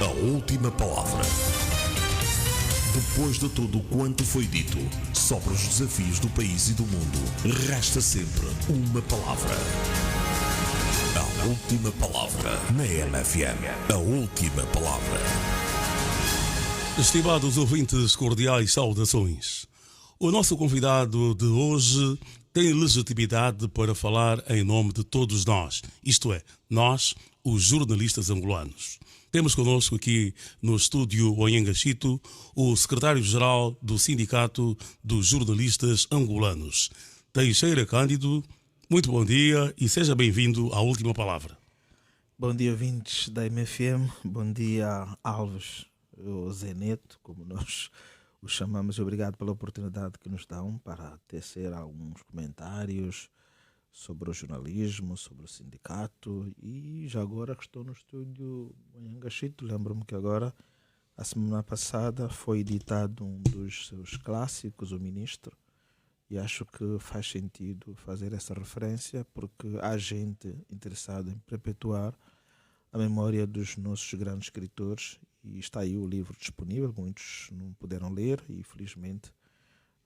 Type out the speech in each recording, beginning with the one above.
A última palavra. Depois de tudo quanto foi dito sobre os desafios do país e do mundo, resta sempre uma palavra. A última palavra na MFM. A última palavra. Estimados ouvintes, cordiais saudações. O nosso convidado de hoje tem legitimidade para falar em nome de todos nós, isto é, nós, os jornalistas angolanos. Temos connosco aqui no estúdio Onhangachito o secretário-geral do Sindicato dos Jornalistas Angolanos, Teixeira Cândido. Muito bom dia e seja bem-vindo à última palavra. Bom dia, ouvintes da MFM. Bom dia, Alves, o Zeneto, como nós o chamamos. Obrigado pela oportunidade que nos dão para tecer alguns comentários sobre o jornalismo, sobre o sindicato. E já agora que estou no estúdio Onhangachito, lembro-me que agora, a semana passada, foi editado um dos seus clássicos, O Ministro, e acho que faz sentido fazer essa referência porque há gente interessada em perpetuar a memória dos nossos grandes escritores e está aí o livro disponível, muitos não puderam ler e felizmente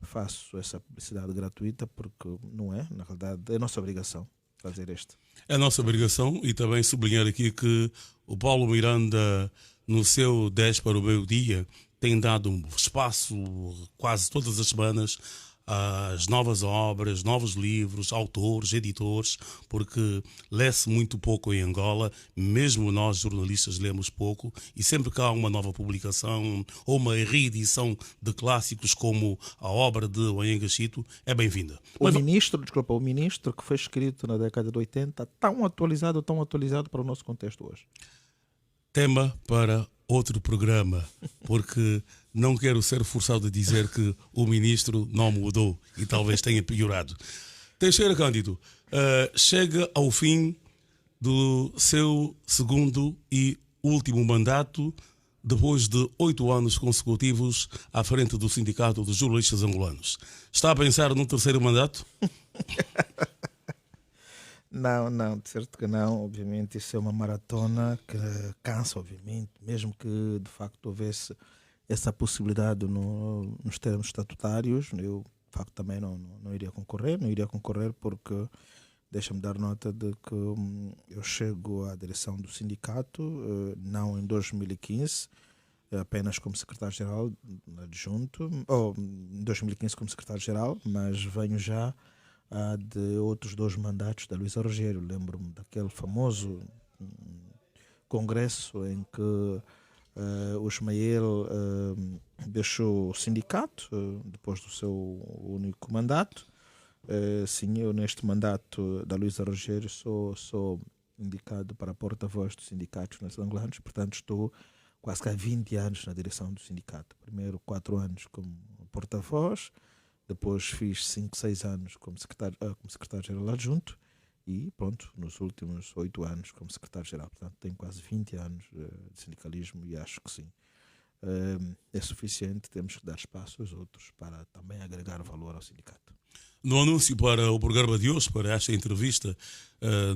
faço essa publicidade gratuita porque não é, na realidade, é nossa obrigação fazer este. É nossa obrigação e também sublinhar aqui que o Paulo Miranda, no seu 10 para o meio-dia, tem dado um espaço quase todas as semanas às novas obras, novos livros, autores, editores, porque lê-se muito pouco em Angola, mesmo nós jornalistas lemos pouco, e sempre que há uma nova publicação ou uma reedição de clássicos como a obra de Onhangachito, é bem-vinda. O Ministro que foi escrito na década de 80, tão atualizado para o nosso contexto hoje. Tema para outro programa, porque não quero ser forçado a dizer que o ministro não mudou e talvez tenha piorado. Teixeira Cândido, chega ao fim do seu segundo e último mandato, depois de 8 anos consecutivos à frente do Sindicato dos Jornalistas Angolanos. Está a pensar num terceiro mandato? Não, de certo que não. Obviamente isso é uma maratona que cansa, obviamente, mesmo que de facto houvesse essa possibilidade nos termos estatutários. Eu, de facto, também não iria concorrer porque, deixa-me dar nota de que eu chego à direção do sindicato, não em 2015, apenas como secretário-geral adjunto, ou em 2015 como secretário-geral, mas venho já de outros 2 mandatos da Luísa Rogério. Lembro-me daquele famoso congresso em que o Ismael deixou o sindicato depois do seu único mandato. Sim, eu neste mandato da Luísa Rogério sou indicado para porta-voz dos sindicatos angolanos, portanto estou quase que há 20 anos na direção do sindicato. Primeiro 4 anos como porta-voz, depois fiz 5, 6 anos como secretário-geral adjunto e pronto, nos últimos 8 anos como secretário-geral. Portanto, tenho quase 20 anos de sindicalismo e acho que sim. É suficiente, temos que dar espaço aos outros para também agregar valor ao sindicato. No anúncio para o programa de hoje, para esta entrevista,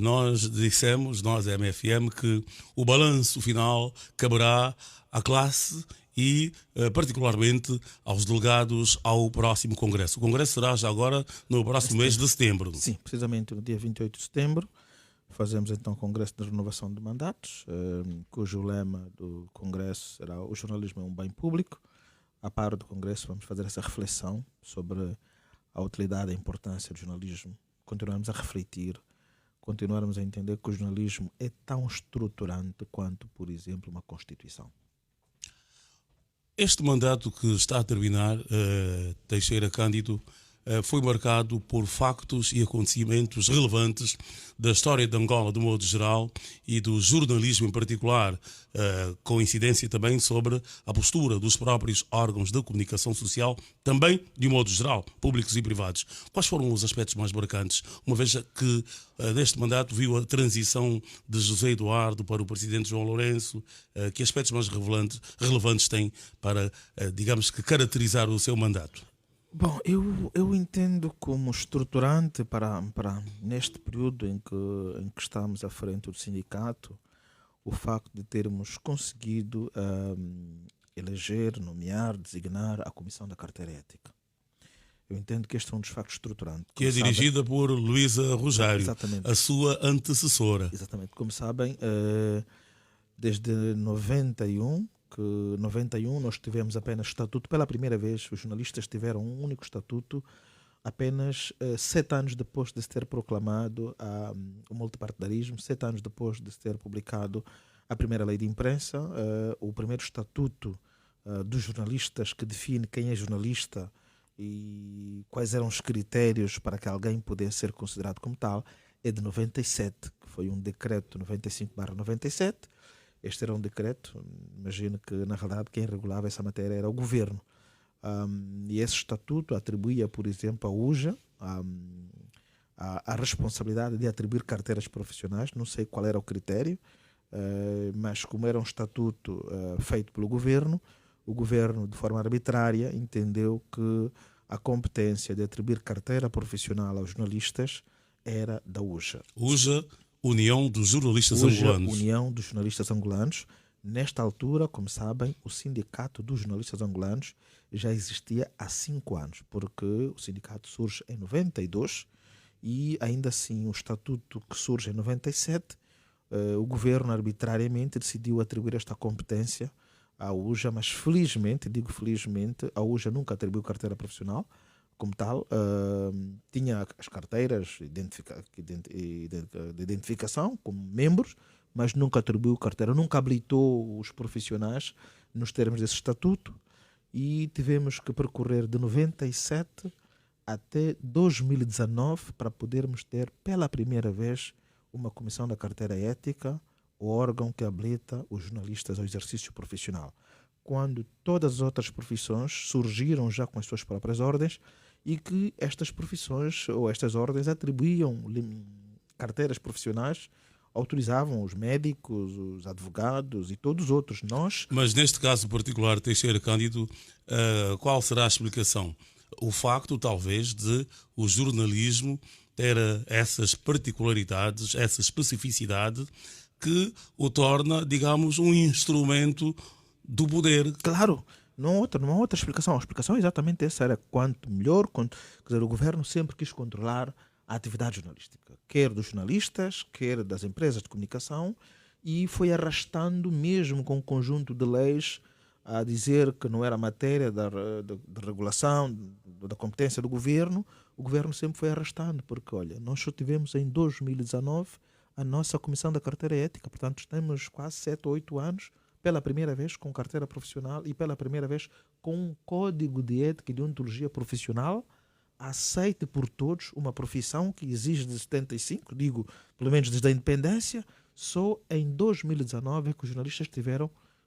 nós dissemos, nós, a MFM, que o balanço final caberá à classe e, particularmente, aos delegados ao próximo Congresso. O Congresso será já agora no próximo mês de setembro. Sim, precisamente no dia 28 de setembro. Fazemos então o Congresso de Renovação de Mandatos, cujo lema do Congresso será o jornalismo é um bem público. A par do Congresso vamos fazer essa reflexão sobre a utilidade e a importância do jornalismo. Continuarmos a refletir, continuarmos a entender que o jornalismo é tão estruturante quanto, por exemplo, uma Constituição. Este mandato que está a terminar, Teixeira Cândido, foi marcado por factos e acontecimentos relevantes da história de Angola de modo geral e do jornalismo em particular, com incidência também sobre a postura dos próprios órgãos de comunicação social, também de modo geral, públicos e privados. Quais foram os aspectos mais marcantes, uma vez que neste mandato viu a transição de José Eduardo para o presidente João Lourenço? Que aspectos mais relevantes tem para, digamos que, caracterizar o seu mandato? Bom, eu entendo como estruturante para neste período em que estamos à frente do sindicato, o facto de termos conseguido eleger, nomear, designar a Comissão da Carteira Ética. Eu entendo que este é um dos factos estruturantes. Que é dirigida por Luísa Rosário, exatamente, a sua antecessora. exatamente. Como sabem, desde 91 nós tivemos apenas estatuto. Pela primeira vez, os jornalistas tiveram um único estatuto apenas 7 anos depois de se ter proclamado o multipartidarismo, 7 anos depois de se ter publicado a primeira lei de imprensa, o primeiro estatuto dos jornalistas que define quem é jornalista e quais eram os critérios para que alguém pudesse ser considerado como tal, é de 97, que foi um decreto 95/97. Este era um decreto, imagino que na realidade quem regulava essa matéria era o governo. E esse estatuto atribuía, por exemplo, à UJA a responsabilidade de atribuir carteiras profissionais. Não sei qual era o critério, mas como era um estatuto feito pelo governo, o governo, de forma arbitrária, entendeu que a competência de atribuir carteira profissional aos jornalistas era da UJA. UJA, União dos Jornalistas UJA, Angolanos. União dos Jornalistas Angolanos. Nesta altura, como sabem, o Sindicato dos Jornalistas Angolanos já existia há 5 anos, porque o sindicato surge em 92 e, ainda assim, o estatuto que surge em 97, o governo arbitrariamente decidiu atribuir esta competência à UJA, mas felizmente, digo felizmente, a UJA nunca atribuiu carteira profissional como tal. Tinha as carteiras de identificação como membros, mas nunca atribuiu carteira, nunca habilitou os profissionais nos termos desse estatuto, e tivemos que percorrer de 97 até 2019 para podermos ter pela primeira vez uma comissão da carteira ética, o órgão que habilita os jornalistas ao exercício profissional, quando todas as outras profissões surgiram já com as suas próprias ordens e que estas profissões ou estas ordens atribuíam carteiras profissionais, autorizavam os médicos, os advogados e todos os outros. Mas neste caso particular, Teixeira Cândido, qual será a explicação? O facto, talvez, de o jornalismo ter essas particularidades, essa especificidade que o torna, digamos, um instrumento do poder. Claro, não há outra explicação. A explicação é exatamente essa: era quanto melhor, quer dizer, o governo sempre quis controlar a atividade jornalística, quer dos jornalistas, quer das empresas de comunicação, e foi arrastando, mesmo com um conjunto de leis, a dizer que não era matéria de regulação, da competência do governo. O governo sempre foi arrastando, porque, olha, nós só tivemos em 2019 a nossa Comissão da Carteira Ética, portanto temos quase 7 ou 8 anos, pela primeira vez com carteira profissional e pela primeira vez com um código de ética e de ontologia profissional aceite por todos, uma profissão que exige de 75, digo, pelo menos desde a independência. Só em 2019 é que os jornalistas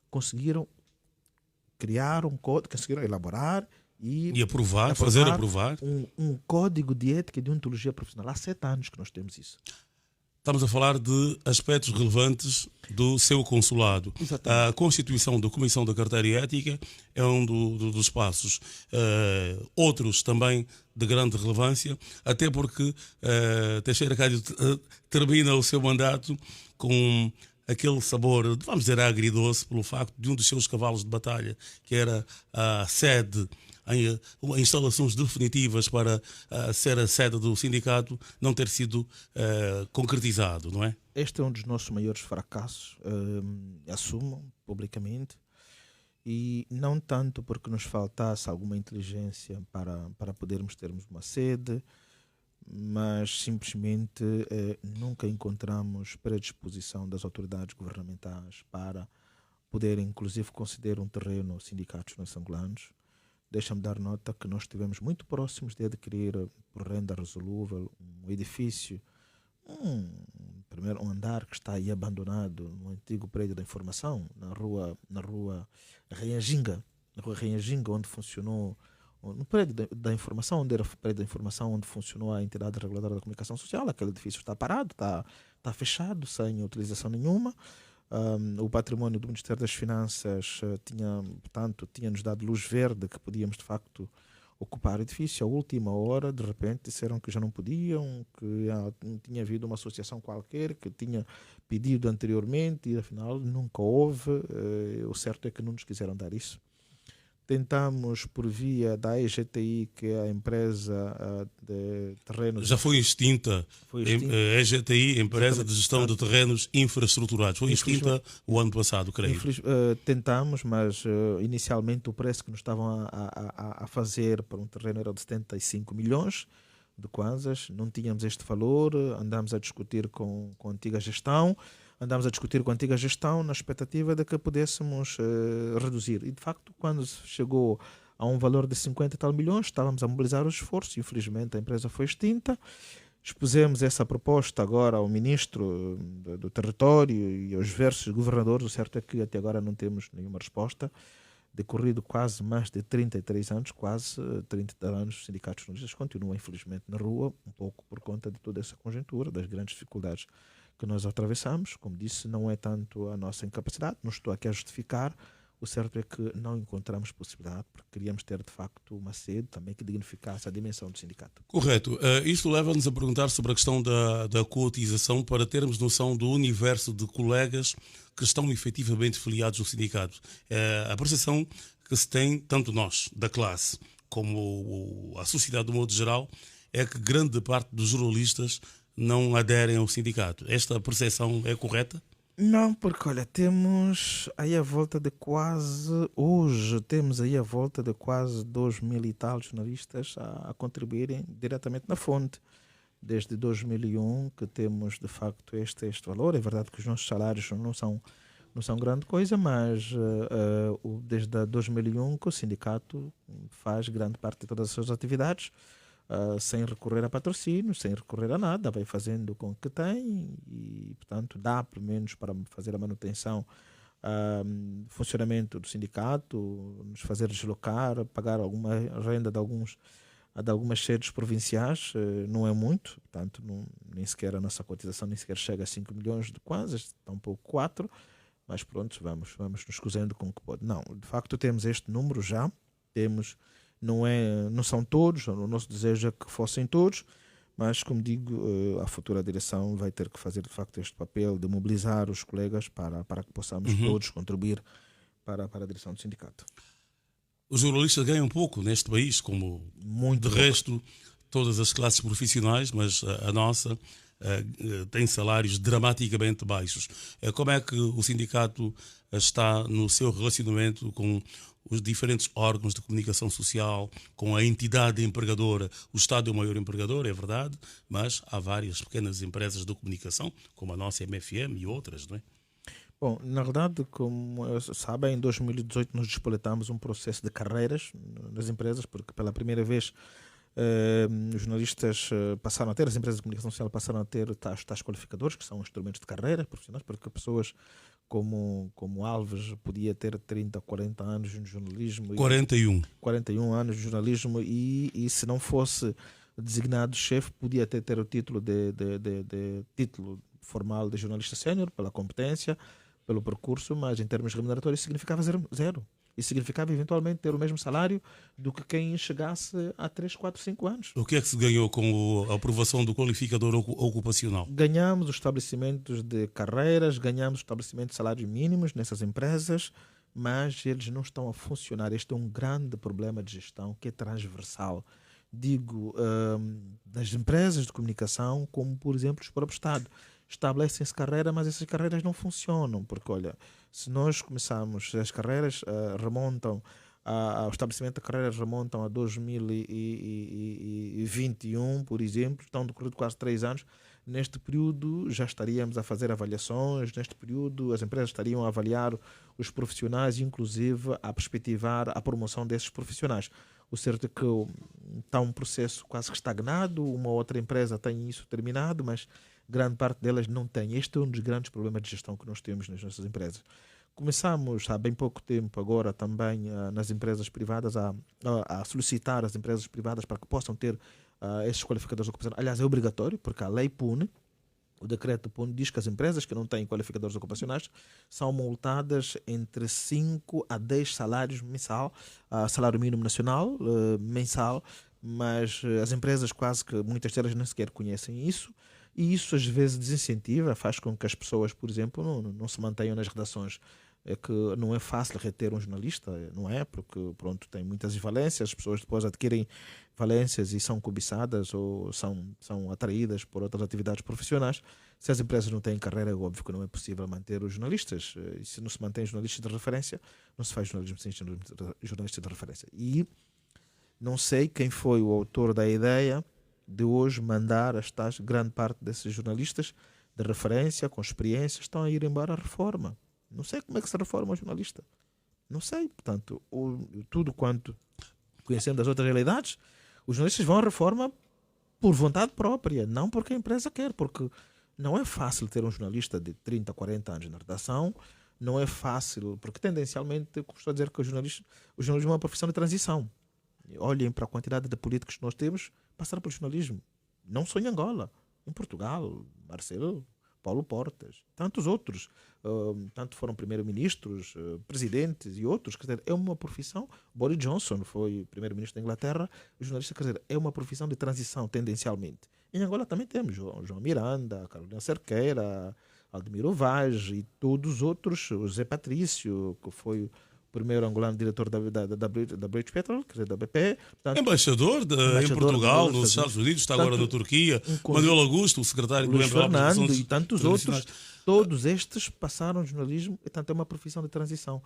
conseguiram criar um código, conseguiram elaborar e aprovar, fazer aprovar um código de ética e de ontologia profissional. Há 7 anos que nós temos isso. Estamos a falar de aspectos relevantes do seu consulado. Exatamente. A constituição da Comissão da Carteira Ética é um dos passos. Outros também de grande relevância, até porque Teixeira Cândido termina o seu mandato com aquele sabor, vamos dizer, agridoce, pelo facto de um dos seus cavalos de batalha, que era a sede, instalações definitivas para ser a sede do sindicato, não ter sido concretizado, não é? Este é um dos nossos maiores fracassos, assumo publicamente, e não tanto porque nos faltasse alguma inteligência para podermos termos uma sede, mas simplesmente nunca encontramos predisposição das autoridades governamentais para poder, inclusive, conceder um terreno aos sindicatos angolanos. Deixa-me dar nota que nós estivemos muito próximos de adquirir, por renda resolúvel, um edifício, um andar que está aí abandonado no antigo prédio da informação, na rua Renhaginga, onde funcionou, no prédio da informação, onde era o prédio da informação, onde funcionou a entidade reguladora da comunicação social. Aquele edifício está parado, está fechado, sem utilização nenhuma. O património do Ministério das Finanças tinha-nos dado luz verde que podíamos, de facto, ocupar o edifício. À última hora, de repente, disseram que já não podiam, que tinha havido uma associação qualquer que tinha pedido anteriormente e afinal nunca houve. O certo é que não nos quiseram dar isso. Tentamos por via da EGTI, que é a empresa de terrenos. Já foi extinta. Foi extinta. A EGTI, Empresa de Gestão de Terrenos Infraestruturados. Foi extinta o ano passado, creio. Tentamos, mas inicialmente o preço que nos estavam a fazer para um terreno era de 75 milhões de kwanzas. Não tínhamos este valor, andámos a discutir com a antiga gestão. Na expectativa de que pudéssemos reduzir. E, de facto, quando chegou a um valor de 50 e tal milhões, estávamos a mobilizar os esforços. Infelizmente, a empresa foi extinta. Expusemos essa proposta agora ao ministro do território e aos diversos governadores. O certo é que até agora não temos nenhuma resposta. Decorrido quase mais de 33 anos, quase 30 anos, os sindicatos jornalistas continuam, infelizmente, na rua, um pouco por conta de toda essa conjuntura, das grandes dificuldades que nós atravessamos. Como disse, não é tanto a nossa incapacidade, não estou aqui a justificar. O certo é que não encontramos possibilidade, porque queríamos ter, de facto, uma sede também que dignificasse a dimensão do sindicato. Correto. Isto leva-nos a perguntar sobre a questão da cotização para termos noção do universo de colegas que estão efetivamente filiados no sindicato. A percepção que se tem, tanto nós, da classe, como a sociedade do modo geral, é que grande parte dos jornalistas não aderem ao sindicato. Esta percepção é correta? Não, porque olha, temos aí a volta de quase 2.000 e tal jornalistas a contribuírem diretamente na fonte. Desde 2001 que temos de facto este valor. É verdade que os nossos salários não são grande coisa, mas desde 2001 que o sindicato faz grande parte de todas as suas atividades sem recorrer a patrocínios, sem recorrer a nada, vai fazendo com o que tem e, portanto, dá pelo menos para fazer a manutenção, funcionamento do sindicato, nos fazer deslocar, pagar alguma renda de algumas sedes provinciais, não é muito, portanto, nem sequer a nossa cotização nem sequer chega a 5 milhões de kwanzas, tampouco 4, mas pronto, vamos nos escusando com o que pode. Não, de facto temos este número já, não são todos, o nosso desejo é que fossem todos, mas como digo, a futura direção vai ter que fazer de facto este papel de mobilizar os colegas para que possamos todos contribuir para a direção do sindicato. Os jornalistas ganham pouco neste país, como Muito de pouco. resto todas as classes profissionais, mas a nossa tem salários dramaticamente baixos. Como é que o sindicato está no seu relacionamento com os diferentes órgãos de comunicação social, com a entidade empregadora? O Estado é o maior empregador, é verdade, mas há várias pequenas empresas de comunicação, como a nossa MFM e outras, não é? Bom, na verdade, como sabem, em 2018 nós despoletamos um processo de carreiras nas empresas, porque pela primeira vez os jornalistas passaram a ter, as empresas de comunicação social passaram a ter tais qualificadores, que são instrumentos de carreira profissionais, porque pessoas como Alves podia ter 30, 40 anos de jornalismo. 41 anos de jornalismo e se não fosse designado chefe, podia até ter o título de título formal de jornalista sénior, pela competência, pelo percurso, mas em termos remuneratórios significava zero. E significava eventualmente ter o mesmo salário do que quem chegasse há 3, 4, 5 anos. O que é que se ganhou com a aprovação do qualificador ocupacional? Ganhamos os estabelecimentos de carreiras, ganhamos os estabelecimentos de salários mínimos nessas empresas, mas eles não estão a funcionar. Este é um grande problema de gestão que é transversal. Digo, das empresas de comunicação, como por exemplo os próprios Estado. Estabelecem-se carreiras, mas essas carreiras não funcionam, porque olha, se nós começarmos, as carreiras remontam, o estabelecimento de carreiras remontam a 2021, por exemplo, estão decorrido quase 3 anos. Neste período já estaríamos a fazer avaliações, neste período as empresas estariam a avaliar os profissionais e inclusive a perspectivar a promoção desses profissionais. O certo é que está um processo quase que estagnado, uma outra empresa tem isso terminado, mas grande parte delas não tem. Este é um dos grandes problemas de gestão que nós temos nas nossas empresas. Começamos há bem pouco tempo agora também nas empresas privadas a solicitar as empresas privadas para que possam ter esses qualificadores ocupacionais. Aliás, é obrigatório, porque a lei pune O decreto diz que as empresas que não têm qualificadores ocupacionais são multadas entre 5 a 10 salários mensal, salário mínimo nacional mensal, mas as empresas quase que muitas delas nem sequer conhecem isso, e isso às vezes desincentiva, faz com que as pessoas, por exemplo, não se mantenham nas redações. É que não é fácil reter um jornalista, não é? Porque, pronto, tem muitas valências, as pessoas depois adquirem valências e são cobiçadas ou são atraídas por outras atividades profissionais. Se as empresas não têm carreira, é óbvio que não é possível manter os jornalistas. E se não se mantém jornalistas de referência, não se faz jornalismo sem jornalistas de referência. E não sei quem foi o autor da ideia de hoje mandar grande parte desses jornalistas de referência, com experiência, estão a ir embora à reforma. Não sei como é que se reforma um jornalista. Não sei. Portanto, tudo quanto conhecendo das outras realidades, os jornalistas vão à reforma por vontade própria, não porque a empresa quer, porque não é fácil ter um jornalista de 30, 40 anos na redação, não é fácil, porque tendencialmente, como estou a dizer, que o jornalismo é uma profissão de transição. Olhem para a quantidade de políticos que nós temos, passaram pelo jornalismo. Não só em Angola, em Portugal, Marcelo, Paulo Portas, tantos outros, tanto foram primeiro-ministros, presidentes e outros, quer dizer, é uma profissão. Boris Johnson foi primeiro-ministro da Inglaterra, o jornalista, quer dizer, é uma profissão de transição, tendencialmente. Em Angola também temos João Miranda, Carolina Cerqueira, Aldemiro Vaz e todos os outros, o Zé Patrício, que foi o primeiro angolano diretor da British Petrol, quer dizer, da BP. Portanto, embaixador em Portugal, nos Estados Unidos, está agora na Turquia. Manuel Augusto, o secretário do Luís Fernando e tantos outros. Todos estes passaram jornalismo, e tanto é uma profissão de transição.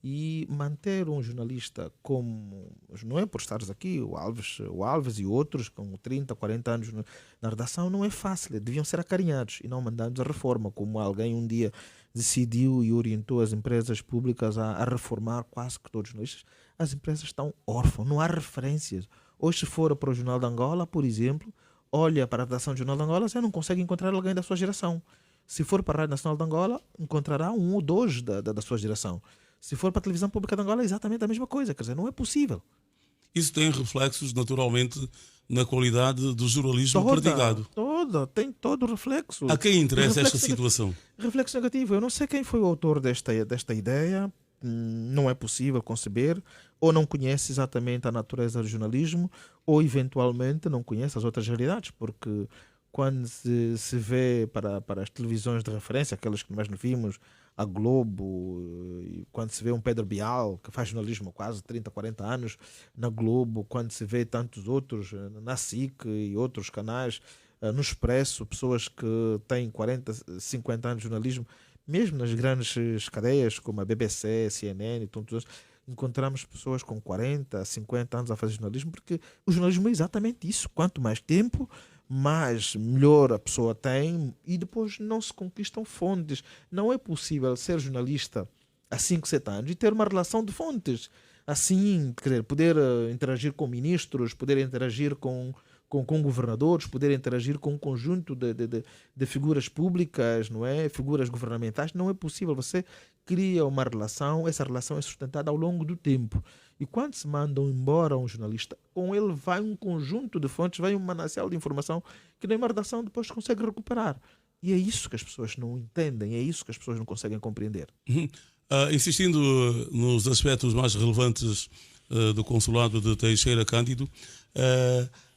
E manter um jornalista como, não é por estares aqui, o Alves e outros com 30, 40 anos na redação, não é fácil. Deviam ser acarinhados e não mandados à reforma, como alguém um dia decidiu e orientou as empresas públicas a reformar quase que todos os jornalistas. As empresas estão órfãs, não há referências. Hoje, se for para o Jornal de Angola, por exemplo, olha para a redação do Jornal de Angola, você não consegue encontrar alguém da sua geração. Se for para a Rádio Nacional de Angola, encontrará um ou dois da sua geração. Se for para a televisão pública de Angola, é exatamente a mesma coisa. Quer dizer, não é possível. Isso tem reflexos, naturalmente, na qualidade do jornalismo praticado. Tem todo o reflexo. A quem interessa esta situação? Reflexo negativo. Eu não sei quem foi o autor desta ideia. Não é possível conceber. Ou não conhece exatamente a natureza do jornalismo, ou eventualmente não conhece as outras realidades, porque quando se vê para as televisões de referência, aquelas que nós vimos, a Globo, e quando se vê um Pedro Bial, que faz jornalismo há quase 30, 40 anos na Globo, quando se vê tantos outros na SIC e outros canais, no Expresso, pessoas que têm 40, 50 anos de jornalismo, mesmo nas grandes cadeias como a BBC, CNN e tantos outros, encontramos pessoas com 40, 50 anos a fazer jornalismo, porque o jornalismo é exatamente isso. Quanto mais tempo, mais melhor a pessoa tem, e depois não se conquistam fontes. Não é possível ser jornalista há 5, 7 anos e ter uma relação de fontes. Assim, quer dizer, poder interagir com ministros, poder interagir com governadores, poder interagir com um conjunto de figuras públicas, não é? Figuras governamentais. Não é possível. Você cria uma relação, essa relação é sustentada ao longo do tempo. E quando se mandam embora um jornalista, com ele vai um conjunto de fontes, vai um manancial de informação que nem uma redação depois consegue recuperar. E é isso que as pessoas não entendem, é isso que as pessoas não conseguem compreender. Insistindo nos aspectos mais relevantes do consulado de Teixeira Cândido,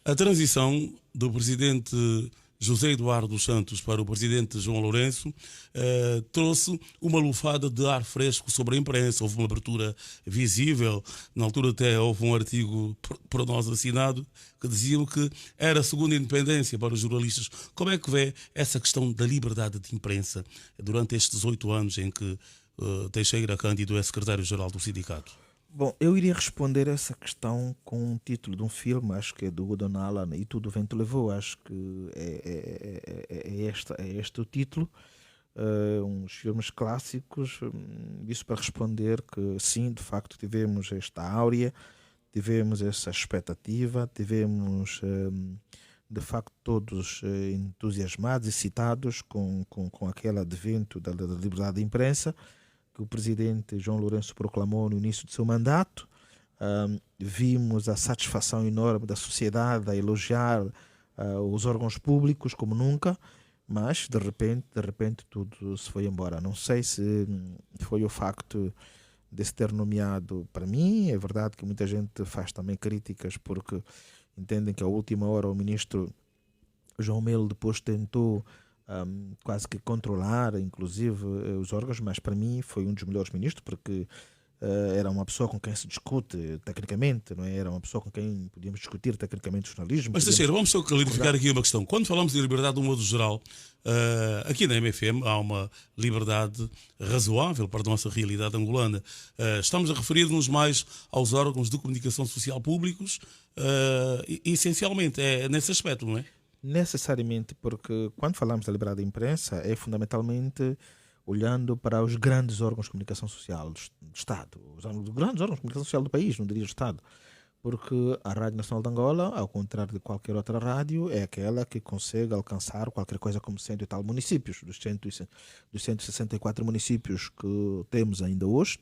a transição do presidente José Eduardo dos Santos para o presidente João Lourenço trouxe uma lufada de ar fresco sobre a imprensa. Houve uma abertura visível. Na altura até houve um artigo por nós assinado que dizia que era a segunda independência para os jornalistas. Como é que vê essa questão da liberdade de imprensa durante estes 8 anos em que Teixeira Cândido é secretário-geral do sindicato? Bom, eu iria responder essa questão com um título de um filme, acho que é do Woody Allen, E Tudo o Vento Levou, acho que é este o título, uns filmes clássicos. Isso para responder que sim, de facto tivemos esta áurea, tivemos essa expectativa, tivemos de facto todos entusiasmados e excitados com aquele advento da liberdade de imprensa que o presidente João Lourenço proclamou no início do seu mandato. Vimos a satisfação enorme da sociedade a elogiar os órgãos públicos como nunca. mas de repente tudo se foi embora. Não sei se foi o facto de se ter nomeado. Para mim, é verdade que muita gente faz também críticas porque entendem que à última hora o ministro João Melo depois tentou quase que controlar, inclusive, os órgãos, mas para mim foi um dos melhores ministros porque era uma pessoa com quem se discute tecnicamente, não é? Era uma pessoa com quem podíamos discutir tecnicamente o jornalismo. Mas, Teixeira, vamos só clarificar aqui uma questão. Quando falamos de liberdade do modo geral, aqui na MFM há uma liberdade razoável para a nossa realidade angolana. Estamos a referir-nos mais aos órgãos de comunicação social públicos, essencialmente, é nesse aspecto, não é? Necessariamente, porque quando falamos da liberdade da imprensa é fundamentalmente olhando para os grandes órgãos de comunicação social do Estado, os grandes órgãos de comunicação social do país, não diria do Estado, porque a Rádio Nacional de Angola, ao contrário de qualquer outra rádio, é aquela que consegue alcançar qualquer coisa como 100 e tal municípios, dos 164 municípios que temos ainda hoje,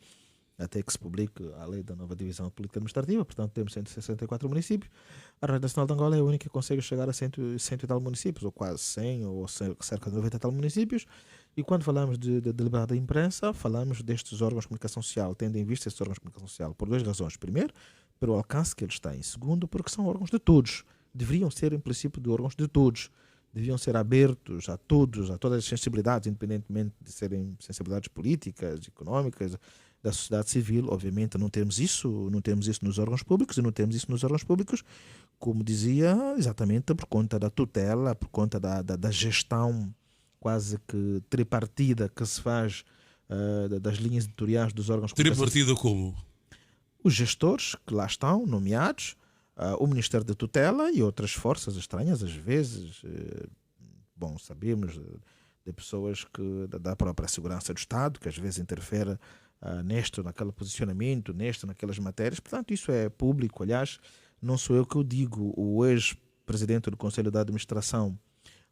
até que se publique a lei da nova divisão política administrativa, portanto temos 164 municípios. A Rádio Nacional de Angola é a única que consegue chegar a 100 e tal municípios, ou quase 100, ou cerca de 90 e tal municípios. E quando falamos de liberdade da imprensa, falamos destes órgãos de comunicação social, tendo em vista estes órgãos de comunicação social, por duas razões. Primeiro, pelo alcance que eles têm. Segundo, porque são órgãos de todos. Deveriam ser, em princípio, de órgãos de todos. Deviam ser abertos a todos, a todas as sensibilidades, independentemente de serem sensibilidades políticas, económicas, da sociedade civil. Obviamente não temos isso nos órgãos públicos, e não temos isso nos órgãos públicos, como dizia, exatamente por conta da tutela, por conta da gestão quase que tripartida que se faz das linhas editoriais dos órgãos públicos. Tripartida como? Os gestores que lá estão nomeados, o Ministério da Tutela e outras forças estranhas, às vezes, bom, sabemos de pessoas da própria segurança do Estado, que às vezes interfere neste ou naquele posicionamento, naquelas matérias. Portanto, isso é público. Aliás, não sou eu que o digo. O ex-presidente do Conselho de Administração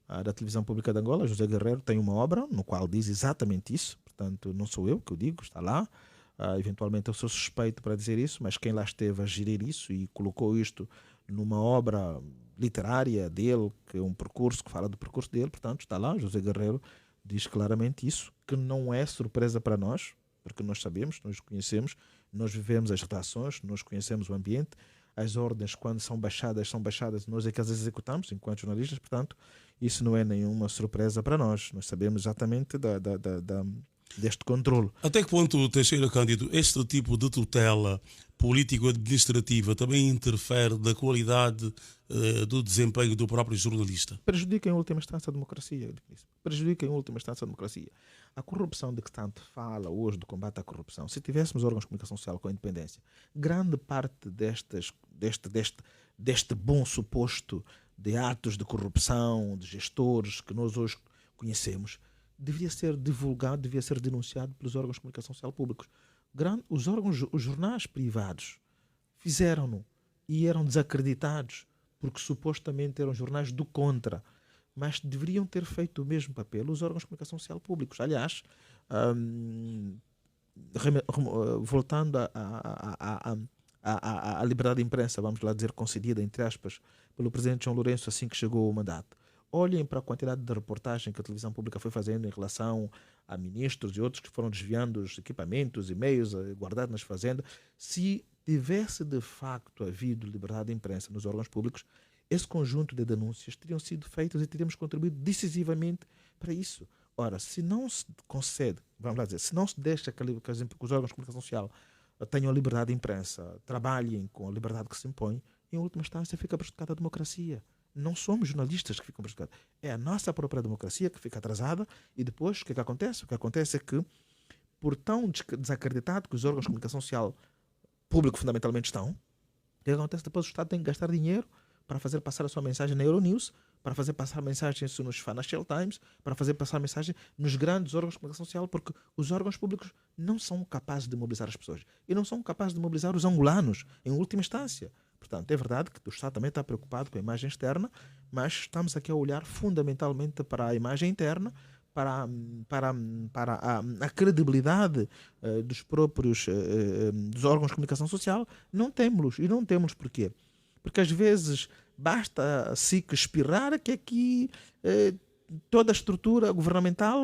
da Televisão Pública de Angola, José Guerreiro, tem uma obra no qual diz exatamente isso. Portanto, não sou eu que o digo, está lá. Eventualmente eu sou suspeito para dizer isso, mas quem lá esteve a gerir isso e colocou isto numa obra literária dele, que é um percurso, que fala do percurso dele, portanto, está lá. José Guerreiro diz claramente isso, que não é surpresa para nós, porque nós sabemos, nós conhecemos, nós vivemos as redações, nós conhecemos o ambiente, as ordens, quando são baixadas, nós é que as executamos enquanto jornalistas, portanto, isso não é nenhuma surpresa para nós. Nós sabemos exatamente deste controle. Até que ponto, Teixeira Cândido, este tipo de tutela político-administrativa também interfere na qualidade do desempenho do próprio jornalista? Prejudica em última instância a democracia. Prejudica em última instância a democracia. A corrupção de que tanto fala hoje, do combate à corrupção, se tivéssemos órgãos de comunicação social com independência, grande parte deste bom suposto de atos de corrupção, de gestores que nós hoje conhecemos, deveria ser divulgado, deveria ser denunciado pelos órgãos de comunicação social públicos. Os jornais privados fizeram-no e eram desacreditados porque supostamente eram jornais do contra, mas deveriam ter feito o mesmo papel os órgãos de comunicação social públicos. Aliás, voltando à liberdade de imprensa, vamos lá dizer, concedida, entre aspas, pelo presidente João Lourenço assim que chegou ao mandato. Olhem para a quantidade de reportagem que a televisão pública foi fazendo em relação a ministros e outros que foram desviando os equipamentos e meios guardados nas fazendas. Se tivesse de facto havido liberdade de imprensa nos órgãos públicos, esse conjunto de denúncias teriam sido feitas e teríamos contribuído decisivamente para isso. Ora, se não se concede, vamos lá dizer, se não se deixa que os órgãos de comunicação social tenham a liberdade de imprensa, trabalhem com a liberdade que se impõe, em última instância fica prejudicada a democracia. Não somos jornalistas que ficam prejudicados. É a nossa própria democracia que fica atrasada e depois o que acontece? O que acontece é que, por tão desacreditado que os órgãos de comunicação social público fundamentalmente estão, o que acontece depois? O Estado tem que gastar dinheiro para fazer passar a sua mensagem na Euronews, para fazer passar mensagens nos Financial Times, para fazer passar mensagem nos grandes órgãos de comunicação social, porque os órgãos públicos não são capazes de mobilizar as pessoas e não são capazes de mobilizar os angolanos, em última instância. Portanto, é verdade que o Estado também está preocupado com a imagem externa, mas estamos aqui a olhar fundamentalmente para a imagem interna, para a credibilidade dos próprios dos órgãos de comunicação social. Não temos. E não temos porquê? Porque às vezes basta a SIC espirrar que aqui toda a estrutura governamental,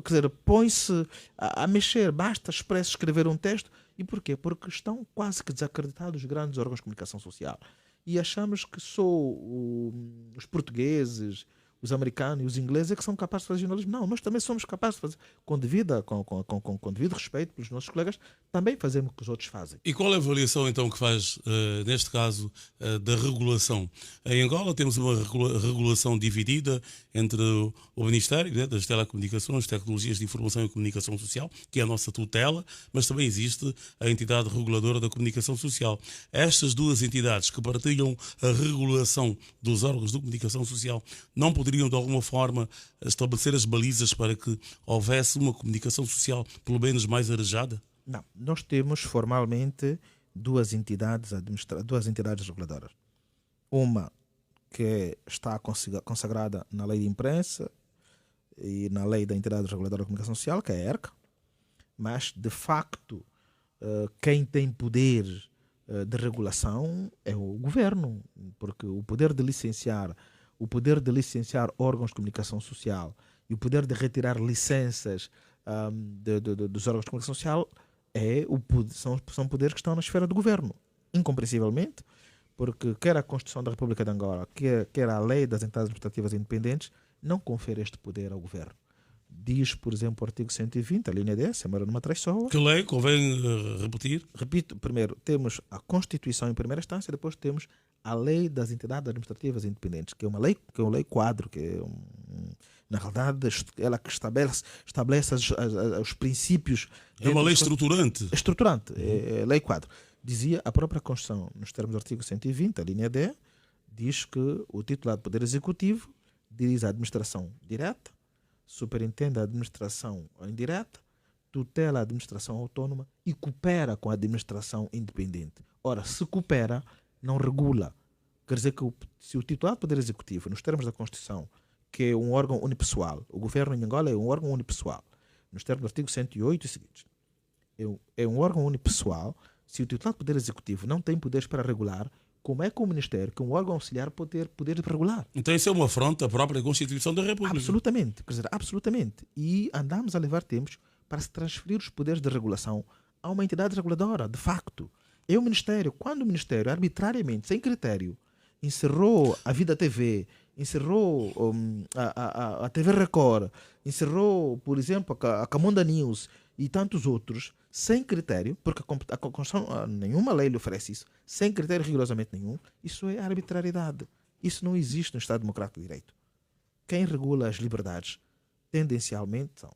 quer dizer, põe-se a mexer. Basta expresso escrever um texto. E porquê? Porque estão quase que desacreditados os grandes órgãos de comunicação social. E achamos que só os portugueses, os americanos e os ingleses é que são capazes de fazer jornalismo. Não, nós também somos capazes de fazer, com devido respeito pelos nossos colegas, também fazemos o que os outros fazem. E qual é a avaliação então que faz, neste caso, da regulação? Em Angola temos uma regulação dividida entre o Ministério, né, das Telecomunicações, Tecnologias de Informação e Comunicação Social, que é a nossa tutela, mas também existe a entidade reguladora da comunicação social. Estas duas entidades que partilham a regulação dos órgãos de comunicação social não poderiam, de alguma forma, estabelecer as balizas para que houvesse uma comunicação social, pelo menos, mais arejada? Não, nós temos formalmente duas entidades reguladoras. Uma que está consagrada na lei de imprensa e na lei da entidade reguladora da comunicação social, que é a ERC, mas de facto quem tem poder de regulação é o governo, porque o poder de licenciar órgãos de comunicação social e o poder de retirar licenças dos órgãos de comunicação social são poderes que estão na esfera do governo, incompreensivelmente, porque quer a Constituição da República de Angola, quer a Lei das Entidades Administrativas Independentes, não confere este poder ao governo. Diz, por exemplo, o artigo 120, a linha D, Semana numa Traiçoa. Que lei convém repetir? Repito, primeiro temos a Constituição em primeira instância, depois temos a Lei das Entidades Administrativas Independentes, que é uma lei quadro, que é na realidade ela que estabelece os princípios. É uma lei estruturante. Estruturante, é lei quadro. Dizia a própria Constituição, nos termos do artigo 120, a linha D, diz que o titular do Poder Executivo dirige a administração direta, superintende a administração indireta, tutela a administração autónoma e coopera com a administração independente. Ora, se coopera, não regula. Quer dizer que se o titular do Poder Executivo, nos termos da Constituição, que é um órgão unipessoal, o governo em Angola é um órgão unipessoal, nos termos do artigo 108 e seguintes, é um órgão unipessoal. Se o titular do Poder Executivo não tem poderes para regular, como é que o Ministério, que é um órgão auxiliar, pode ter poder de regular? Então isso é uma afronta à própria Constituição da República. Absolutamente. Quer dizer, absolutamente. E andamos a levar tempos para se transferir os poderes de regulação a uma entidade reguladora, de facto. É o Ministério. Quando o Ministério, arbitrariamente, sem critério, encerrou a Vida TV, encerrou a TV Record, encerrou, por exemplo, a Camonda News e tantos outros, sem critério, porque a Constituição, nenhuma lei lhe oferece isso, sem critério rigorosamente nenhum, isso é arbitrariedade. Isso não existe no Estado Democrático de Direito. Quem regula as liberdades, tendencialmente,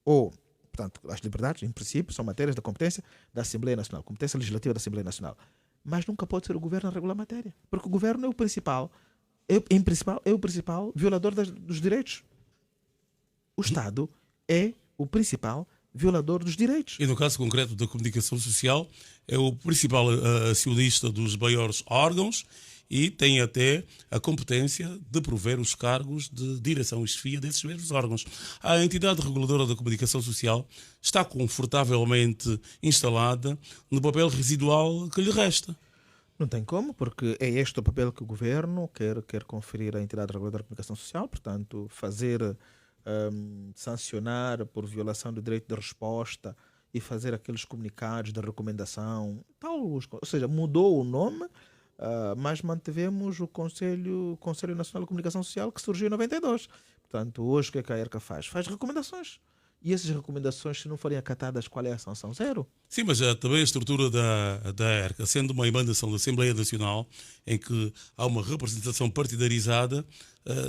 portanto, as liberdades, em princípio, são matérias da competência da Assembleia Nacional, competência legislativa da Assembleia Nacional. Mas nunca pode ser o governo a regular a matéria, porque o governo é o principal violador dos direitos. O Estado é o principal violador dos direitos. E no caso concreto da comunicação social, é o principal acionista dos maiores órgãos e tem até a competência de prover os cargos de direção e chefia desses mesmos órgãos. A entidade reguladora da comunicação social está confortavelmente instalada no papel residual que lhe resta. Não tem como, porque é este o papel que o governo quer conferir à entidade reguladora da comunicação social, portanto, sancionar por violação do direito de resposta e fazer aqueles comunicados de recomendação, ou seja, mudou o nome, mas mantivemos o Conselho Nacional de Comunicação Social que surgiu em 92. Portanto, hoje o que a ERCA faz? Faz recomendações. E essas recomendações, se não forem acatadas, qual é a sanção? Zero. Sim, mas também a estrutura da ERCA, sendo uma emanação da Assembleia Nacional, em que há uma representação partidarizada,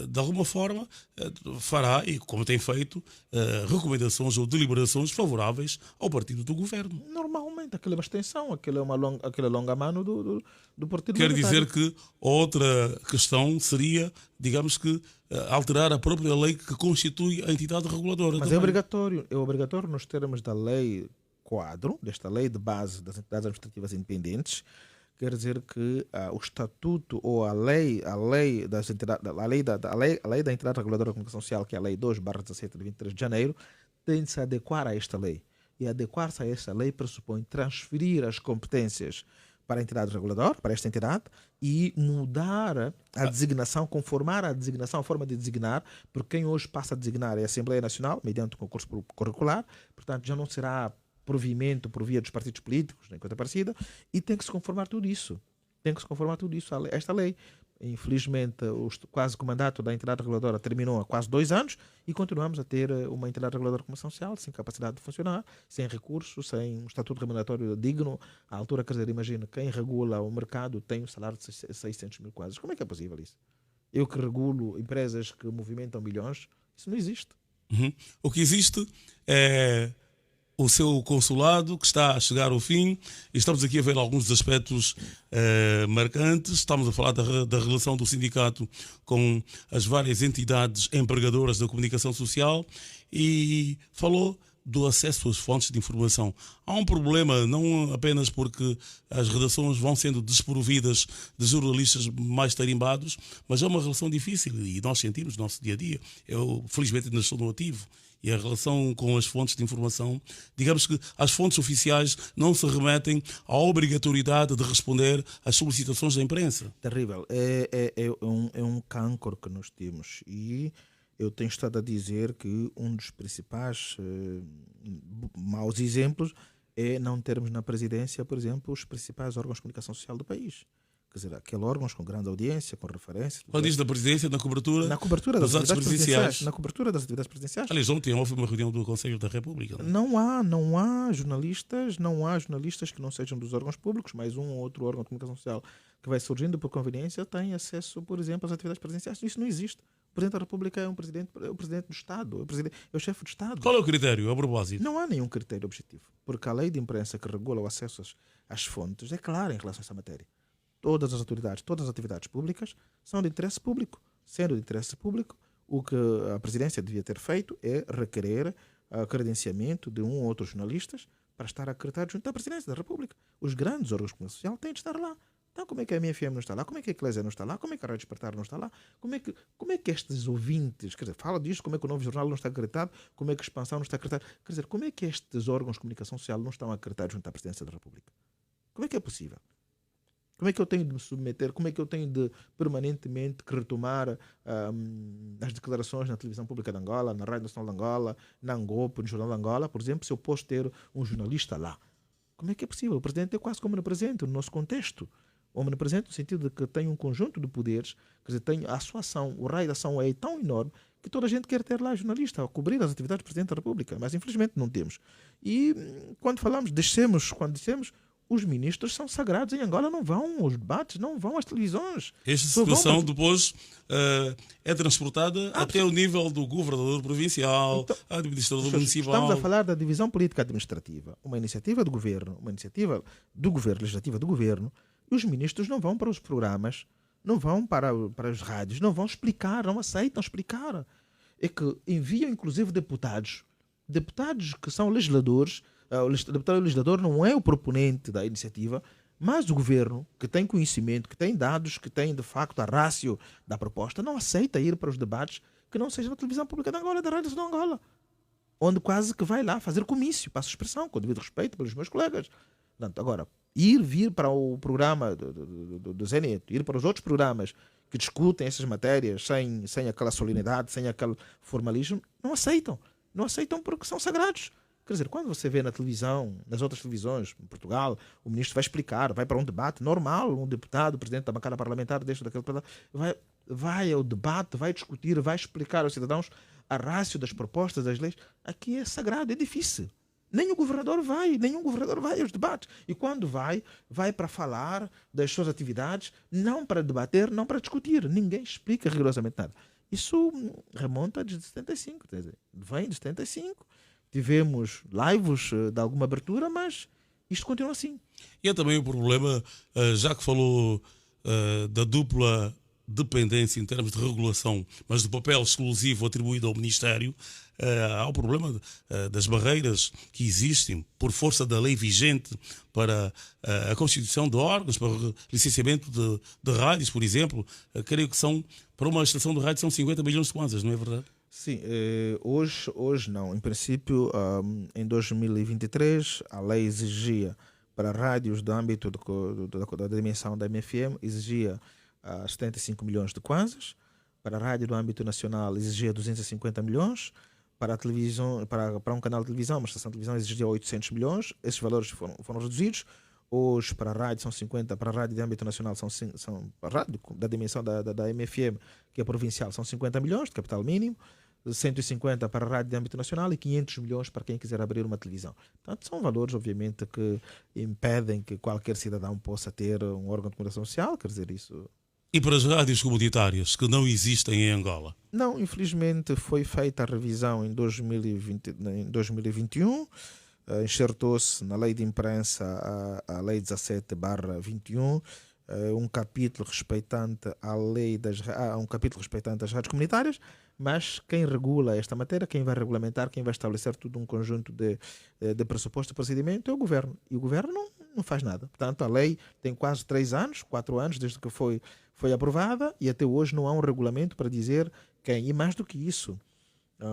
de alguma forma fará, e como tem feito, recomendações ou deliberações favoráveis ao partido do governo. Normalmente, aquilo é uma extensão, aquilo é longa mano do partido. Quer dizer que outra questão seria, digamos que, alterar a própria lei que constitui a entidade reguladora. Mas também. É obrigatório nos termos da lei quadro, desta lei de base das entidades administrativas independentes. Quer dizer que o estatuto ou a lei da entidade reguladora da comunicação social, que é a lei 2/17 de 23 de janeiro, tem de se adequar a esta lei. E adequar-se a esta lei pressupõe transferir as competências para a entidade reguladora, para esta entidade, e mudar a designação, conformar a designação, a forma de designar, porque quem hoje passa a designar é a Assembleia Nacional, mediante o concurso curricular, portanto já não será provimento por via dos partidos políticos, nem coisa parecida, e tem que se conformar tudo isso. Tem que se conformar tudo isso a esta lei. Infelizmente, quase que o mandato da entidade reguladora terminou há quase 2 anos e continuamos a ter uma entidade reguladora como social, sem capacidade de funcionar, sem recursos, sem um estatuto remuneratório digno. À altura, quer dizer, imagina, quem regula o mercado tem um salário de 600 mil quase. Como é que é possível isso? Eu que regulo empresas que movimentam milhões, isso não existe. O que existe é o seu consulado, que está a chegar ao fim, e estamos aqui a ver alguns dos aspectos marcantes. Estamos a falar da relação do sindicato com as várias entidades empregadoras da comunicação social e falou do acesso às fontes de informação. Há um problema, não apenas porque as redações vão sendo desprovidas de jornalistas mais tarimbados, mas é uma relação difícil e nós sentimos no nosso dia a dia. Eu, felizmente, ainda estou no ativo. E a relação com as fontes de informação, digamos que as fontes oficiais não se remetem à obrigatoriedade de responder às solicitações da imprensa. Terrível. É um cancro que nós temos. E eu tenho estado a dizer que um dos principais maus exemplos é não termos na presidência, por exemplo, os principais órgãos de comunicação social do país. Quer dizer, aqueles órgãos com grande audiência, com referência. Quando diz da presidência, na cobertura das atos presidenciais. Na cobertura das atividades presidenciais. Aliás, ontem houve uma reunião do Conselho da República. Não há jornalistas que não sejam dos órgãos públicos, mais um ou outro órgão de comunicação social que vai surgindo por conveniência tem acesso, por exemplo, às atividades presidenciais. Isso não existe. O Presidente da República é o Presidente do Estado, é o chefe do Estado. Qual é o critério, a propósito? Não há nenhum critério objetivo, porque a lei de imprensa que regula o acesso às fontes é clara em relação a essa matéria. Todas as autoridades, todas as atividades públicas são de interesse público. Sendo de interesse público, o que a presidência devia ter feito é requerer o credenciamento de um ou outro jornalistas para estar acreditado junto à presidência da República. Os grandes órgãos de comunicação social têm de estar lá. Então, como é que a MFM não está lá? Como é que a Eclésia não está lá? Como é que a Rádio Despertar não está lá? Como é que estes ouvintes, quer dizer, fala disto, como é que o Novo Jornal não está acreditado? Como é que a Expansão não está acreditado? Quer dizer, como é que estes órgãos de comunicação social não estão acreditados junto à presidência da República? Como é que é possível? Como é que eu tenho de me submeter? Como é que eu tenho de permanentemente retomar as declarações na televisão pública de Angola, na Rádio Nacional de Angola, na Angopo, no Jornal de Angola, por exemplo, se eu posso ter um jornalista lá? Como é que é possível? O presidente é quase como omnipresente no nosso contexto. Omnipresente no sentido de que tem um conjunto de poderes, quer dizer, tem a sua ação, o raio da ação é tão enorme que toda a gente quer ter lá jornalista a cobrir as atividades do Presidente da República, mas infelizmente não temos. E quando dissemos, os ministros são sagrados em Angola, não vão aos debates, não vão às televisões. Esta situação depois é transportada até o nível do governador provincial, então, administrador municipal. Estamos a falar da divisão política administrativa, uma iniciativa do governo, legislativa do governo, e os ministros não vão para os programas, não vão para as rádios, não vão explicar, não aceitam explicar. É que enviam inclusive deputados que são legisladores. O deputado legislador não é o proponente da iniciativa, mas o governo, que tem conhecimento, que tem dados, que tem de facto a rácio da proposta, não aceita ir para os debates que não seja na televisão pública de Angola, da Rádio de Angola, onde quase que vai lá fazer comício, passo a expressão, com devido respeito pelos meus colegas. Portanto, agora, vir para o programa do Zé Neto, ir para os outros programas que discutem essas matérias sem aquela solenidade, sem aquele formalismo, não aceitam. Não aceitam porque são sagrados. Quer dizer, quando você vê na televisão, nas outras televisões, em Portugal, o ministro vai explicar, vai para um debate normal, um deputado, o presidente da bancada parlamentar, vai ao debate, vai discutir, vai explicar aos cidadãos a rácio das propostas, das leis. Aqui é sagrado, é difícil. Nenhum governador vai aos debates. E quando vai para falar das suas atividades, não para debater, não para discutir. Ninguém explica rigorosamente nada. Isso remonta de 75, quer dizer, vem de 75. Tivemos lives de alguma abertura, mas isto continua assim. E é também o problema, já que falou da dupla dependência em termos de regulação, mas do papel exclusivo atribuído ao Ministério, há o problema das barreiras que existem por força da lei vigente para a constituição de órgãos, para o licenciamento de rádios, por exemplo. Creio que para uma estação de rádio são 50 milhões de kwanzas, não é verdade? Sim, hoje não. Em princípio, em 2023, a lei exigia para rádios do âmbito da dimensão da MFM exigia 75 milhões de kwanzas, para a rádio do âmbito nacional exigia 250 milhões, para a televisão, para um canal de televisão, uma estação de televisão exigia 800 milhões, esses valores foram reduzidos. Hoje para a rádio são 50, para a rádio de âmbito nacional são a rádio da dimensão da MFM, que é provincial, são 50 milhões de capital mínimo, 150 para a rádio de âmbito nacional e 500 milhões para quem quiser abrir uma televisão. Portanto, são valores, obviamente, que impedem que qualquer cidadão possa ter um órgão de comunicação social, quer dizer, isso... E para as rádios comunitárias, que não existem em Angola? Não, infelizmente foi feita a revisão em 2021, enxertou-se na lei de imprensa a lei 17/21, um capítulo respeitante à lei um capítulo respeitante às rádios comunitárias, mas quem regula esta matéria, quem vai regulamentar, quem vai estabelecer todo um conjunto de pressuposto e procedimento é o governo. E o governo não faz nada. Portanto, a lei tem quase 4 anos desde que foi aprovada e até hoje não há um regulamento para dizer quem. E mais do que isso,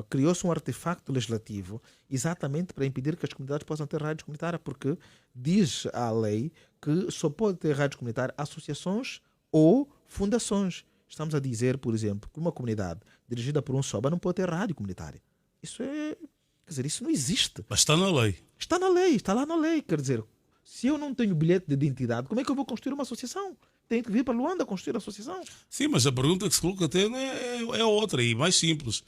criou-se um artefacto legislativo exatamente para impedir que as comunidades possam ter rádios comunitárias, porque diz a lei que só pode ter rádios comunitárias associações ou fundações. Estamos a dizer, por exemplo, que uma comunidade dirigida por um SOBA não pode ter rádio comunitária. Isso isso não existe. Mas está na lei. Está na lei, está lá na lei. Quer dizer, se eu não tenho bilhete de identidade, como é que eu vou construir uma associação? Tenho que vir para Luanda construir a associação. Sim, mas a pergunta que se coloca até é outra e mais simples.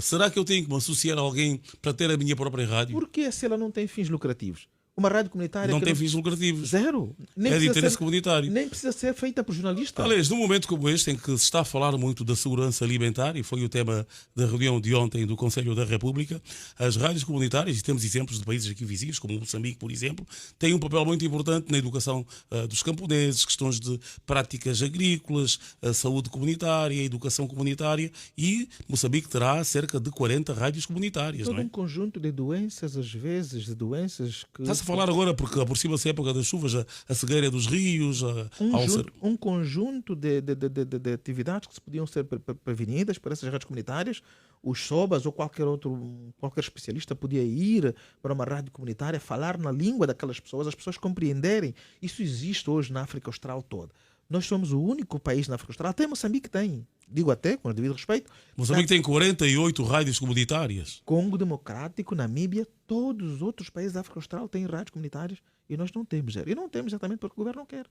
Será que eu tenho que me associar a alguém para ter a minha própria rádio? Por que se ela não tem fins lucrativos? Uma rádio comunitária... Não tem fins lucrativos. Zero. É de interesse comunitário. Nem precisa ser feita por jornalista. Aliás, num momento como este, em que se está a falar muito da segurança alimentar, e foi o tema da reunião de ontem do Conselho da República, as rádios comunitárias, e temos exemplos de países aqui vizinhos, como Moçambique, por exemplo, têm um papel muito importante na educação dos camponeses, questões de práticas agrícolas, a saúde comunitária, a educação comunitária, e Moçambique terá cerca de 40 rádios comunitárias. Todo não é? um conjunto de doenças, às vezes, de doenças que... Está-se a falar agora, porque aproxima-se a época das chuvas, a cegueira dos rios... Um conjunto de atividades que se podiam ser prevenidas por essas rádios comunitárias. Os SOBAs ou qualquer especialista podia ir para uma rádio comunitária, falar na língua daquelas pessoas, as pessoas compreenderem. Isso existe hoje na África Austral toda. Nós somos o único país na África Austral, até Moçambique tem, digo até, com o devido respeito. Moçambique tem 48 rádios comunitárias. Congo Democrático, Namíbia, todos os outros países da África Austral têm rádios comunitárias e nós não temos. E não temos exatamente porque o governo não quer.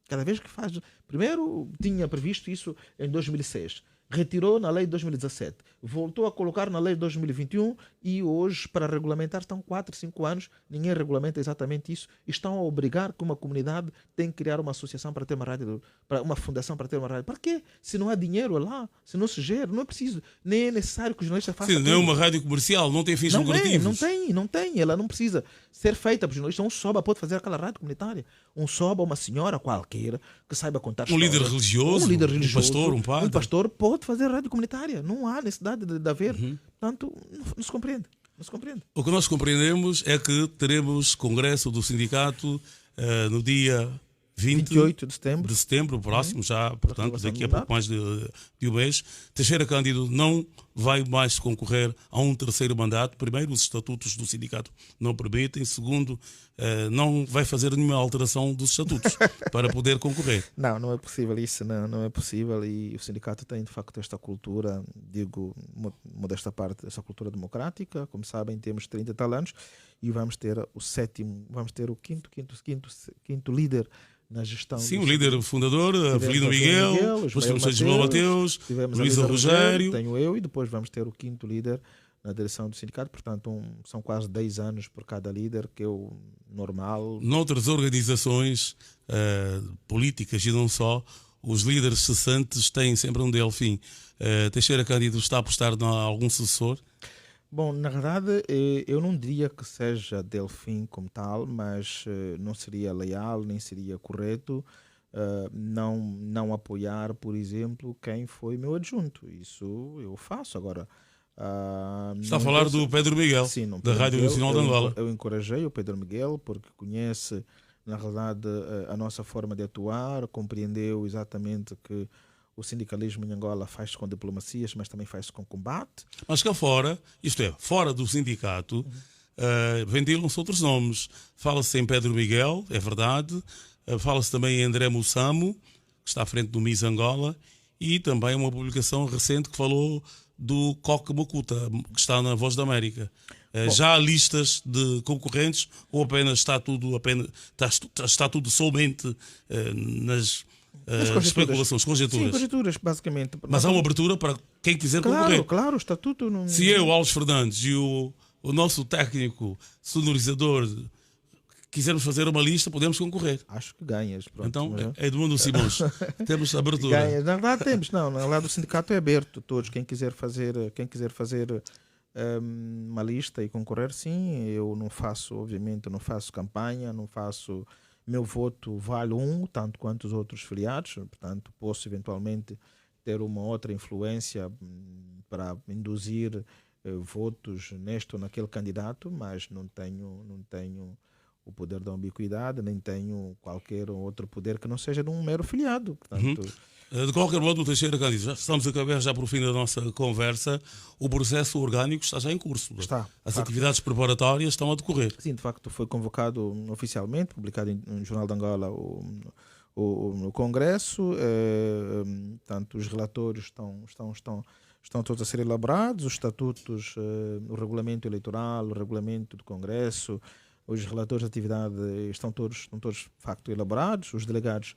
Cada vez que faz... Primeiro tinha previsto isso em 2006. Retirou na lei de 2017. Voltou a colocar na lei de 2021 e hoje, para regulamentar, estão 4, 5 anos. Ninguém regulamenta exatamente isso. Estão a obrigar que uma comunidade tem que criar uma associação para ter uma rádio, uma fundação para ter uma rádio. Para quê? Se não há dinheiro lá, se não se gera, não é preciso, nem é necessário que o jornalista faça. Sim, não é uma rádio comercial, não tem fins lucrativos. Não tem. Ela não precisa ser feita por jornalista. Um SOBA pode fazer aquela rádio comunitária. Um SOBA, uma senhora qualquer que saiba contar histórias. Um líder religioso, um pastor, um padre. Um pastor pode fazer rádio comunitária. Não há necessidade de haver. Portanto, não se compreende. Não se compreende. O que nós compreendemos é que teremos congresso do sindicato no dia 28 de setembro próximo, já, portanto, daqui a pouco mais de um mês. Teixeira Cândido não vai mais concorrer a um terceiro mandato. Primeiro, os estatutos do sindicato não permitem. Segundo, não vai fazer nenhuma alteração dos estatutos para poder concorrer. Não é possível isso, não é possível. E o sindicato tem, de facto, esta cultura, digo, modesta parte, esta cultura democrática. Como sabem, temos 30 e tal anos e vamos ter o quinto líder na gestão. Sim, o líder fundador, Avelino Miguel, depois temos o Ismael Mateus, Luísa Rogério. Tenho eu e depois vamos ter o quinto líder na direção do sindicato. Portanto, são quase 10 anos por cada líder, que é o normal. Noutras organizações políticas e não só, os líderes cessantes têm sempre um delfim. Teixeira Cândido está a apostar em algum sucessor? Bom, na verdade, eu não diria que seja delfim como tal, mas não seria leal, nem seria correto não apoiar, por exemplo, quem foi meu adjunto. Isso eu faço. Agora, está a falar do Pedro Miguel, sim, da Rádio Nacional de Angola. Eu encorajei o Pedro Miguel porque conhece, na realidade, a nossa forma de atuar, compreendeu exatamente que o sindicalismo em Angola faz-se com diplomacias, mas também faz-se com combate. Mas cá fora, isto é, fora do sindicato, ventilam-se outros nomes. Fala-se em Pedro Miguel, é verdade. Fala-se também em André Mussamo, que está à frente do Miss Angola, e também uma publicação recente que falou do Coque Mocuta, que está na Voz da América. Já há listas de concorrentes ou apenas está tudo somente nas especulações, conjecturas? Sim, conjecturas, basicamente. Mas há uma abertura para quem quiser concorrer. Claro, o estatuto não... Se eu, Alves Fernandes, e o nosso técnico sonorizador quisermos fazer uma lista, podemos concorrer. Acho que ganhas. Pronto, então, mas... Edmundo Simões, temos abertura. Ganhas. Na verdade temos, não. Na verdade o sindicato é aberto. Todos, quem quiser fazer uma lista e concorrer, sim. Eu não faço, obviamente, não faço campanha, não faço... Meu voto vale tanto quanto os outros filiados. Portanto, posso eventualmente ter uma outra influência para induzir votos neste ou naquele candidato, mas não tenho o poder da ubiquidade, nem tenho qualquer outro poder que não seja de um mero filiado. Portanto, De qualquer modo, Teixeira Cândido, já estamos a caminhar já para o fim da nossa conversa. O processo orgânico está já em curso. Está. As atividades preparatórias estão a decorrer. Sim, de facto foi convocado oficialmente, publicado no Jornal de Angola o Congresso. Tanto os relatórios estão todos a ser elaborados, os estatutos, o regulamento eleitoral, o regulamento do Congresso, os relatores de atividade estão todos de facto elaborados, os delegados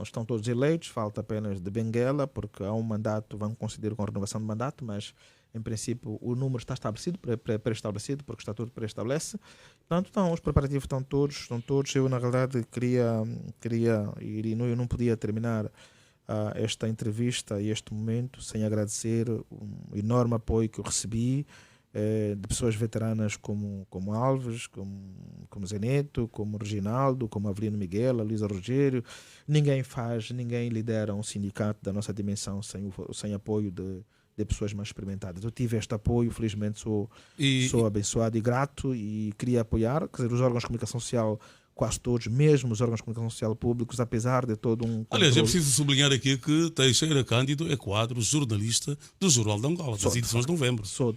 estão todos eleitos, falta apenas de Benguela, porque há um mandato, vamos considerar com renovação de mandato, mas em princípio o número está estabelecido, pré-estabelecido, porque o estatuto pré-estabelece. Portanto, os preparativos estão todos. Eu, na realidade, eu não podia terminar esta entrevista e este momento sem agradecer o enorme apoio que eu recebi de pessoas veteranas como Alves, como Zeneto, como Reginaldo, como Avelino Miguel, a Luísa Rogério. Ninguém lidera um sindicato da nossa dimensão sem apoio de pessoas mais experimentadas. Eu tive este apoio, felizmente sou abençoado e grato, e queria apoiar, quer dizer, os órgãos de comunicação social, quase todos, mesmo os órgãos de comunicação social públicos, apesar de todo um controle. Aliás, é preciso sublinhar aqui que Teixeira Cândido é quadro jornalista do Jornal de Angola, das edições de novembro. Sou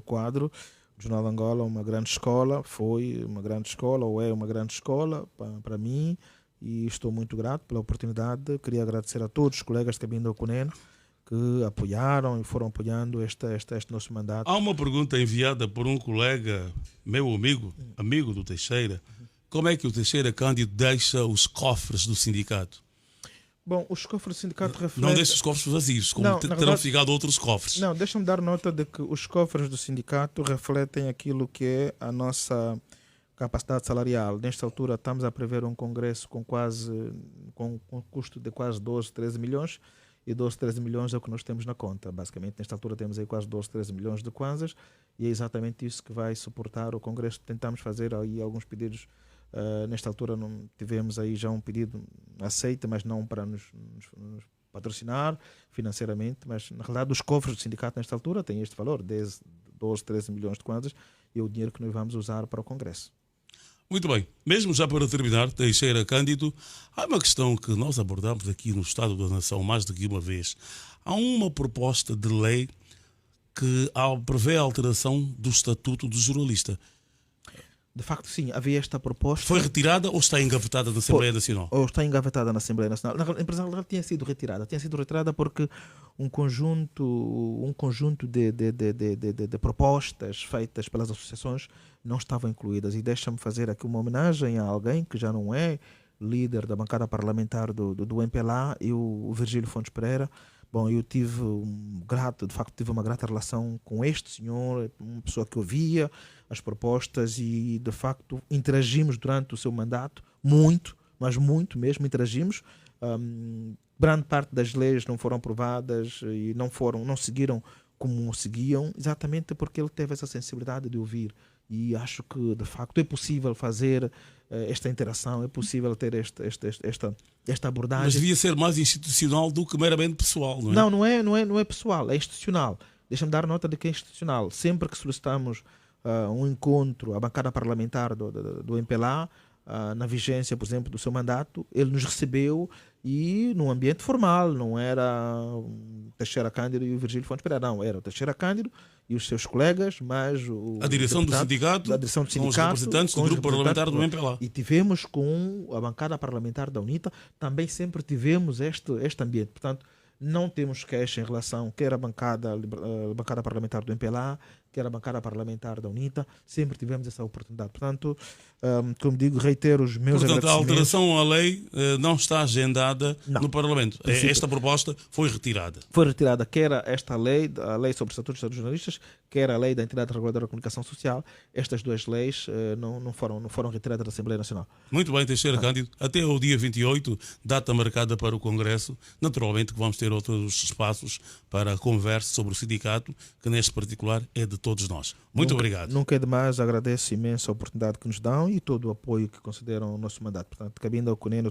quadro. O Jornal de Angola é uma grande escola, foi uma grande escola, ou é uma grande escola para mim, e estou muito grato pela oportunidade. Queria agradecer a todos os colegas de Cabinda Ocunen que apoiaram e foram apoiando este nosso mandato. Há uma pergunta enviada por um colega, meu amigo do Teixeira. Como é que o Teixeira Cândido deixa os cofres do sindicato? Bom, os cofres do sindicato refletem... Não deixa os cofres vazios, como terão ficado outros cofres. Não, deixa-me dar nota de que os cofres do sindicato refletem aquilo que é a nossa capacidade salarial. Nesta altura estamos a prever um congresso com um custo de quase 12, 13 milhões, e 12, 13 milhões é o que nós temos na conta. Basicamente, nesta altura temos aí quase 12, 13 milhões de kwanzas, e é exatamente isso que vai suportar o congresso. Tentamos fazer aí alguns pedidos. Nesta altura não tivemos aí já um pedido aceito, mas não para nos patrocinar financeiramente, mas na realidade os cofres do sindicato nesta altura têm este valor, 12, 13 milhões de kwanzas, e é o dinheiro que nós vamos usar para o Congresso. Muito bem, mesmo já para terminar, Teixeira Cândido, há uma questão que nós abordamos aqui no Estado da Nação mais do que uma vez. Há uma proposta de lei que prevê a alteração do Estatuto do Jornalista. De facto, sim, havia esta proposta. Foi retirada ou está engavetada na Assembleia Nacional? Ou está engavetada na Assembleia Nacional. Ela tinha sido retirada. Tinha sido retirada porque um conjunto de propostas feitas pelas associações não estavam incluídas. E deixa-me fazer aqui uma homenagem a alguém que já não é líder da bancada parlamentar do MPLA, e o Virgílio Fontes Pereira. Bom, eu tive uma grata relação com este senhor, uma pessoa que ouvia as propostas e, de facto, interagimos durante o seu mandato, muito, mas muito mesmo, interagimos. Grande parte das leis não foram aprovadas e não seguiram como seguiam, exatamente porque ele teve essa sensibilidade de ouvir. E acho que, de facto, é possível fazer esta interação, é possível ter esta abordagem. Mas devia ser mais institucional do que meramente pessoal, não é? Não é pessoal, é institucional. Deixa-me dar nota de que é institucional. Sempre que solicitamos um encontro, a bancada parlamentar do MPLA, na vigência, por exemplo, do seu mandato, ele nos recebeu, e num ambiente formal, não era Teixeira Cândido e o Virgílio Fontes Pereira. Não, era o Teixeira Cândido e os seus colegas, mas a direção do sindicato, a direção do com os representantes do grupo parlamentar do MPLA. E tivemos com a bancada parlamentar da UNITA, também sempre tivemos este ambiente. Portanto, não temos queixa em relação, quer a bancada parlamentar do MPLA, quer a bancada parlamentar da UNITA, sempre tivemos essa oportunidade. Portanto, como digo, reitero os meus agradecimentos. Portanto, a alteração à lei não está agendada no Parlamento. Esta proposta foi retirada. Foi retirada, quer esta lei, a lei sobre estatutos dos jornalistas, quer a lei da Entidade Reguladora da Comunicação Social. Estas duas leis não foram retiradas da Assembleia Nacional. Muito bem, Teixeira Cândido. Até o dia 28, data marcada para o Congresso. Naturalmente que vamos ter outros espaços para a conversa sobre o sindicato, que neste particular é de todos nós. Muito obrigado. Nunca é demais, agradeço imenso a oportunidade que nos dão e todo o apoio que consideram o nosso mandato. Portanto, cabinda ao Cuneno.